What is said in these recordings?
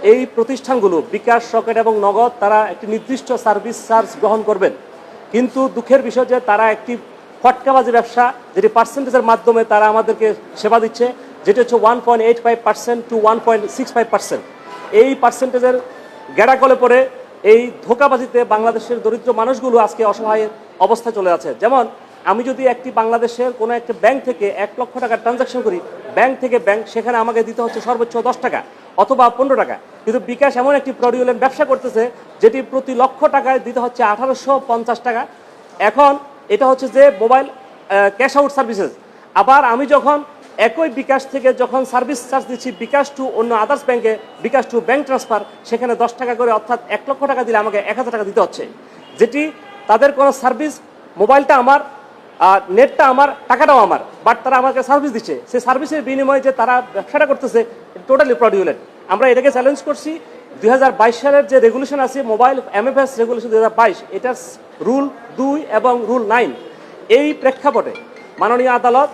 এই প্রতিষ্ঠানগুলো বিকাশ, রকেট এবং নগদ তারা একটি নির্দিষ্ট সার্ভিস চার্জ গ্রহণ করবেন, কিন্তু দুঃখের বিষয় যে তারা একটি ফটকাবাজি ব্যবসা, যেটি পার্সেন্টেজের মাধ্যমে তারা আমাদেরকে সেবা দিচ্ছে, যেটি হচ্ছে 1.85% টু 1.65%। এই পার্সেন্টেজের গেড়াকলে পরে এই ধোঁকাবাজিতে বাংলাদেশের দরিদ্র মানুষগুলো আজকে অসহায় অবস্থায় চলে আছে। যেমন আমি যদি একটি বাংলাদেশের কোনো একটা ব্যাংক থেকে 1 লক্ষ টাকা ট্রানজাকশন করি, ব্যাংক থেকে ব্যাংক, সেখানে আমাকে দিতে হচ্ছে সর্বোচ্চ 10 টাকা অথবা 15 টাকা, কিন্তু বিকাশ এমন একটি ফ্রডুলেন্ট ব্যবসা করতেছে যেটি প্রতি লক্ষ টাকায় দিতে হচ্ছে 1850 টাকা। এখন এটা হচ্ছে যে মোবাইল ক্যাশ আউট সার্ভিসেস। আবার আমি যখন একই বিকাশ থেকে যখন সার্ভিস চার্জ দিচ্ছি বিকাশ টু অন্য আদার্স ব্যাংকে, বিকাশ টু ব্যাংক ট্রান্সফার, সেখানে 10 টাকা করে, অর্থাৎ 1 লক্ষ টাকা দিলে আমাকে 1000 টাকা দিতে হচ্ছে, যেটি তাদের কোনো সার্ভিস, মোবাইলটা আমার, নেটটা আমার, টাকাটাও আমার, বাট তারা আমাকে সার্ভিস দিচ্ছে। সেই সার্ভিসের বিনিময়ে যে তারা ব্যবসাটা করতেছে টোটালি ফ্রডুলেন্ট। আমরা এটাকে চ্যালেঞ্জ করছি। 2022 সালের যে রেগুলেশন আছে মোবাইল MFS রেগুলেশন 2022, এটার রুল 2 এবং রুল 9, এই প্রেক্ষাপটে মাননীয় আদালত,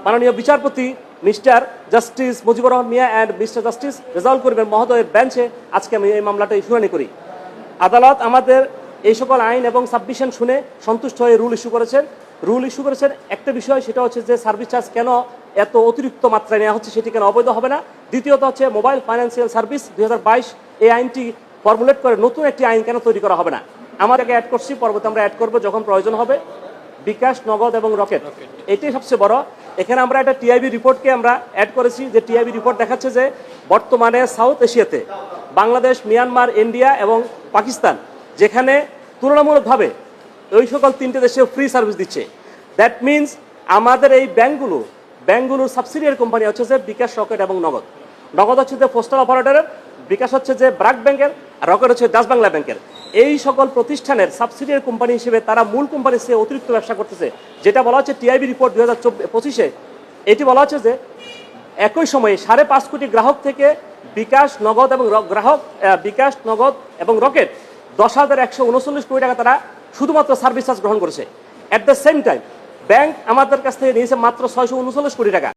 মাননীয় বিচারপতি mister justice Mujibur Rahman Mia and mister justice Rezaul করিমের মহোদয়ের বেঞ্চে আজকে আমি এই মামলাটা শুনানি করি। আদালত আমাদের এই সকল আইন এবং সাবমিশন শুনে সন্তুষ্ট হয়ে রুল ইস্যু করেছেন। একটা বিষয়, সেটা হচ্ছে যে সার্ভিস চার্জ কেন এত অতিরিক্ত মাত্রায় নেওয়া হচ্ছে, সেটি কেন অবৈধ হবে না। দ্বিতীয়ত হচ্ছে মোবাইল ফাইন্যান্সিয়াল সার্ভিস 2022, এই আইনটি ফর্মুলেট করে নতুন একটি আইন কেন তৈরি করা হবে না। আমরা এটাকে অ্যাড করছি, পরবর্তী আমরা অ্যাড করবো যখন প্রয়োজন হবে। বিকাশ, নগদ এবং রকেট, এটাই সবচেয়ে বড়। এখানে আমরা একটা টিআইবি রিপোর্টকে আমরা অ্যাড করেছি, যে টিআইবি রিপোর্ট দেখাচ্ছে যে বর্তমানে সাউথ এশিয়াতে বাংলাদেশ, মিয়ানমার, ইন্ডিয়া এবং পাকিস্তান, যেখানে তুলনামূলকভাবে ওই সকল 3টে দেশে ফ্রি সার্ভিস দিচ্ছে। দ্যাট মিনস আমাদের এই ব্যাংকগুলোর সাবসিডিয়ারি কোম্পানি হচ্ছে যে বিকাশ, রকেট এবং নগদ। নগদ হচ্ছে যে পোস্টাল অপারেটরের, বিকাশ হচ্ছে যে ব্র্যাক ব্যাংকের, রকেট হচ্ছে ডাচ বাংলা ব্যাংকের। এই সকল প্রতিষ্ঠানের সাবসিডিয়ারি কোম্পানি হিসেবে তারা মূল কোম্পানির চেয়ে অতিরিক্ত ব্যবসা করতেছে, যেটা বলা হচ্ছে টিআইবি রিপোর্ট 2025-এ। এটি বলা হচ্ছে যে একই সময়ে 5.5 কোটি গ্রাহক থেকে বিকাশ, নগদ এবং রকেট 10,139 কোটি টাকা তারা শুধুমাত্র সার্ভিস চার্জ গ্রহণ করেছে। At the same time bank আমাদের কাছ থেকে নিয়েছে মাত্র 639 কোটি টাকা।